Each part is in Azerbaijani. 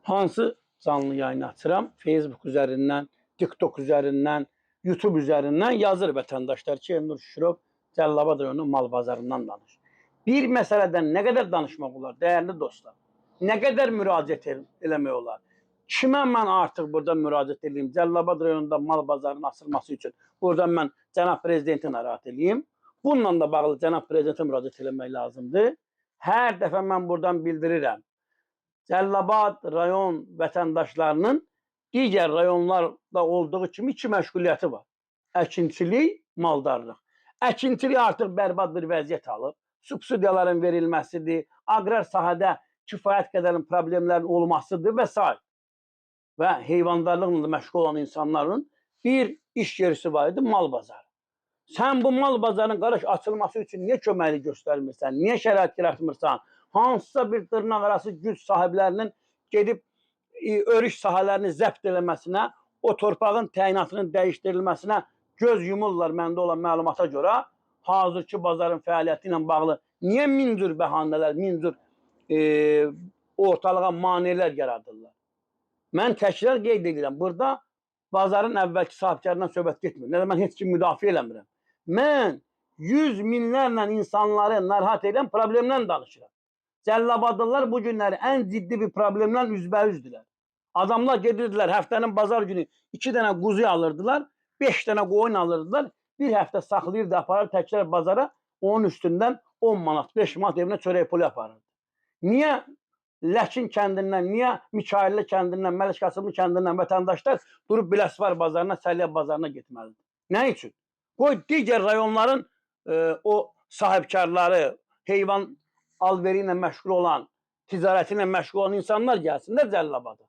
Hansı canlı yayın açıram? Facebook üzərindən, TikTok üzərindən, YouTube üzərindən yazır vətəndaşlar ki, Elnur Şükürov Cəlilabad rayonu mal bazarından danış. Bir məsələdən nə qədər danışmaq olar, dəyərli dostlar? Nə qədər müraciət eləmək olar? Kimə mən artıq burada müraciət edeyim? Cəlilabad rayonunda mal bazarının açılması üçün buradan mən cənab prezidenti narahat edeyim. Bununla da bağlı cənab prezidentə müraciət eləmək lazımdır. Hər dəfə mən buradan bildirirəm. Cəlilabad rayon vətəndaşlarının digər rayonlarda olduğu kimi iki məşğuliyyəti var. Əkinçilik, maldarlıq. Əkinçilik artıq bərbad bir vəziyyət alıb. Subsidiyaların verilməsidir, aqrar sahədə kifayət qədərin problemlərin olmasıdır və s. Və heyvandarlıqla da məşğul olan insanların bir iş yerisi var idi, mal bazarı. Sən bu mal bazarının qardaş açılması üçün niyə köməklik göstərmirsən? Niyə şərait yaratmırsan? Hansısa bir dırnaq arası güc sahiblərinin gedib örüş sahələrini zəbt eləməsinə, o torpağın təyinatının dəyişdirilməsinə göz yumurlar məndə olan məlumata görə hazırki bazarın fəaliyyəti ilə bağlı niyə min cür bəhanələr, min cür ortalığa maneələr yaradırlar? Mən təkrar qeyd edirəm, burada bazarın əvvəlki sahibkarından söhbət getmir. Nə də mən heç kim müdafiə eləmirəm. Mən yüz minlərlə insanları narahat edən problemdən danışıram. Cəlilabadlılar bu günləri ən ciddi bir problemlə üzbəyüzdülər. Adamlar gedirdilər, həftənin bazar günü 2 dənə quzu alırdılar, 5 dənə qoyun alırdılar, bir həftə saxlayırdı, aparır təkrar bazara, onun üstündən 10 manat, 5 manat evinə çörək pulu aparırdı. Niyə Ləkin kəndindən, niyə Mikailli kəndindən, Məlik Qasımlı kəndindən vətəndaşlar durub Biləsuvar bazarına, Səliyə bazarına getməlidir? Nə üçün? Qoy digər rayonların o sahibkarları, heyvan alveri ilə məşğul olan, ticarəti ilə məşğul olan insanlar gəlsinlər Cəlilabada.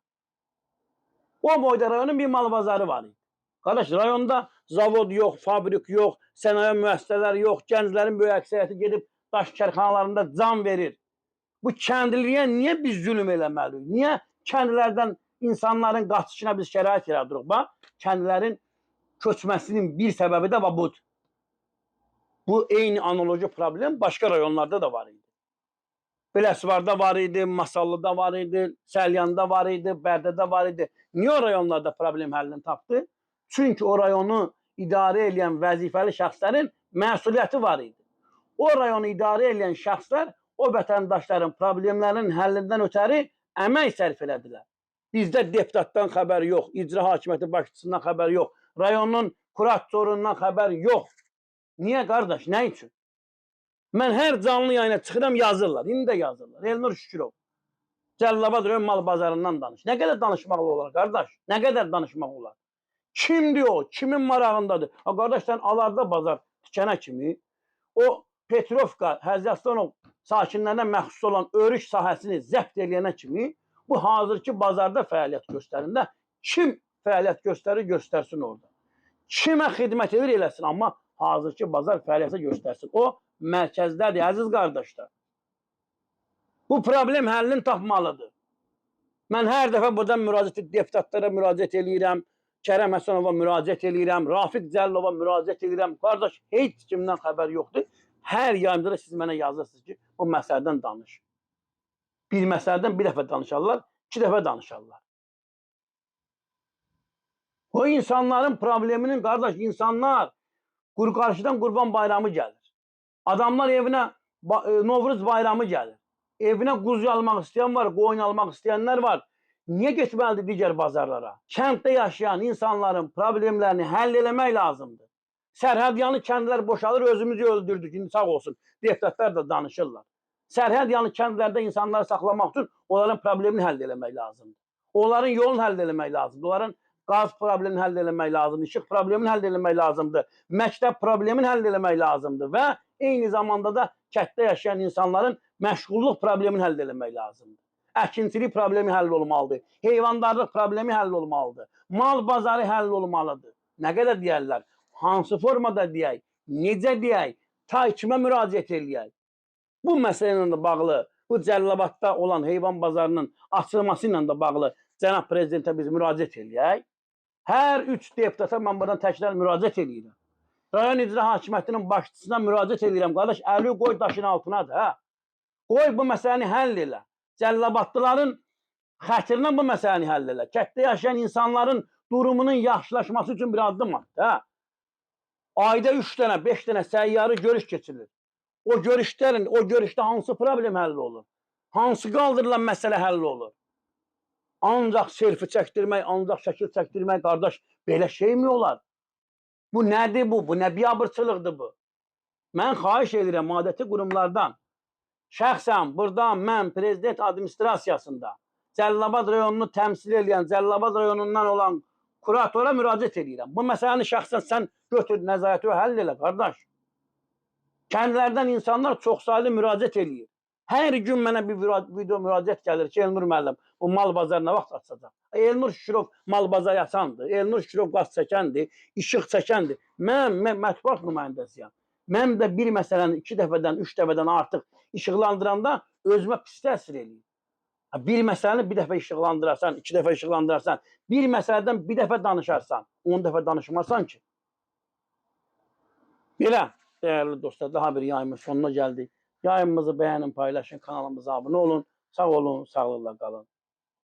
O boyda rayonun bir mal bazarı var idi. Qardaş, rayonda zavod yox, fabrik yox, sənaye müəssisələri yox, gənclərin böyük əksəriyyəti gedib daş kərxanalarında can verir. Bu kəndliliyə niyə biz zülm eləməliyik? Niyə kəndlərdən insanların qaçışına biz şərait yaradırıq? Bax, kəndlərin köçməsinin bir səbəbi də budur. Bu eyni analoji problem başqa rayonlarda da var idi. Biləsuvarda var idi, Masallıda var idi, Səlyanda var idi, Bərdədə var idi. Niyə o rayonlarda problem həllini tapdı? Çünki o rayonu idarə edən vəzifəli şəxslərin məsuliyyəti var idi. O rayonu idarə edən şəxslər o vətəndaşların problemlərinin həllindən ötəri əmək sərf elədilər. Bizdə deputatdan xəbər yox, icra hakimiyyəti başçısından xəbər yox, rayonun kuratorundan xəbər yox. Niyə qardaş, nə üçün? Mən hər canlı yayına çıxıram, yazırlar, indi də yazırlar. Elnur Şükürov, Cəlilabad rayon mal bazarından danış. Nə qədər danışmaq olar qardaş? Nə qədər danışmaq olar? Kimdir o? Kimin marağındadır? Ha qardaş, sən alarda bazar tikənə kimi, o Petrovka, Həzyastanov sakinlərinə məxsus olan örüş sahəsini zəbt eləyənə kimi bu hazırki bazarda fəaliyyət göstərində kim fəaliyyət göstərir, göstərsin orada. Kimə xidmət edir, eləsin, amma hazırki bazar fəaliyyəti göstərsin. O mərkəzdədir, əziz qardaşlar. Bu problem həllini tapmalıdır. Mən hər dəfə buradan deputatlara müraciət eləyirəm, Kərəm Həsənova müraciət eləyirəm, Rafiq Cəlilova müraciət eləyirəm. Qardaş, heç kimdən xəbər yoxdur. Hər yayımda da siz mənə yazırsınız ki, o məsələdən danış. Bir məsələdən bir dəfə danışarlar, 2 dəfə danışarlar. O insanların probleminin, qardaş, insanlar qarşıdan Qurban bayramı gəlir. Adamlar evinə Novruz bayramı gəlir. Evinə quzu almaq istəyən var, qoyun almaq istəyənlər var. Niyə getməlidir digər bazarlara? Kənddə yaşayan insanların problemlərini həll eləmək lazımdır. Sərhədyanı kəndlər boşalır, özümüzü öldürdük, indi sağ olsun. Deputatlar da danışırlar. Sərhədyanı kəndlərdə insanları saxlamaq üçün onların problemini həll eləmək lazımdır. Onların yolunu həll eləmək lazımdır. Onların qaz problemini həll eləmək lazımdır. İşıq problemini həll eləmək lazımdır. Məktəb problemini həll eləmək lazımdır. Və eyni zamanda da kənddə yaşayan insanların məşğulluq problemini həll eləmək lazımdır. Əkinçilik problemi həll olmalıdır. Heyvandarlıq problemi həll olmalıdır. Mal bazarı həll olmalıdır. Nə qədər deyərlər? Hansı formada deyək, necə deyək, ta kimə müraciət eləyək? Bu məsələ ilə də bağlı, bu Cəlilabadda olan heyvan bazarının açılması ilə də bağlı cənab prezidentə biz müraciət eləyək. Hər 3 deputata mən buradan təkrar müraciət eləyirəm. Rayon icra hakimiyyətinin başçısına müraciət eləyirəm. Qardaş, əli qoy daşın altınadır, hə? Qoy bu məsələni həll elə. Cəlilabadlıların Xətrinə bu məsələni həll elə. Kətdə yaşayan insanların durumunun yaxşılaşması üçün bir addım at. Hə? Ayda 3 dənə, 5 dənə səyyarı görüş keçirilir. O görüşdə hansı problem həll olur? Hansı qaldırılan məsələ həll olur? Ancaq selfie çəkdirmək, ancaq şəkil çəkdirmək, qardaş, belə şey mi olar? Bu nədir bu? Bu nə biabırçılıqdır bu? Mən xahiş edirəm adəti qurumlardan. Şəxsən burada mən prezident administrasiyasında Cəlilabad rayonunu təmsil edən, Cəlilabad rayonundan olan kuratora müraciət edirəm. Bu məsələni şəxsən sən götür, nəzarəti və həll elə, qardaş. Kəndlərdən insanlar çoxsaylı müraciət edir. Hər gün mənə bir video müraciət gəlir ki, Elnur müəllim, bu mal bazarı nə vaxt açacaq? Elnur Şükürov mal bazarı açandır, Elnur Şükürov qaz çəkəndir, işıq çəkəndir. Mən mətbuat nümayəndəsiyəm. Mən də bir məsələni 2 dəfədən, 3 dəfədən artıq işıqlandıranda özümə pis təsir eləyir. Bir məsələni bir dəfə işıqlandırarsan, 2 dəfə işıqlandırarsan, bir məsələdən bir dəfə danışarsan, 10 dəfə danışmarsan ki. Belə, dəyərli dostlar, daha bir yayımın sonuna gəldik. Yayımımızı bəyənin, paylaşın, kanalımıza abunə olun. Sağ olun, sağlıqla qalın.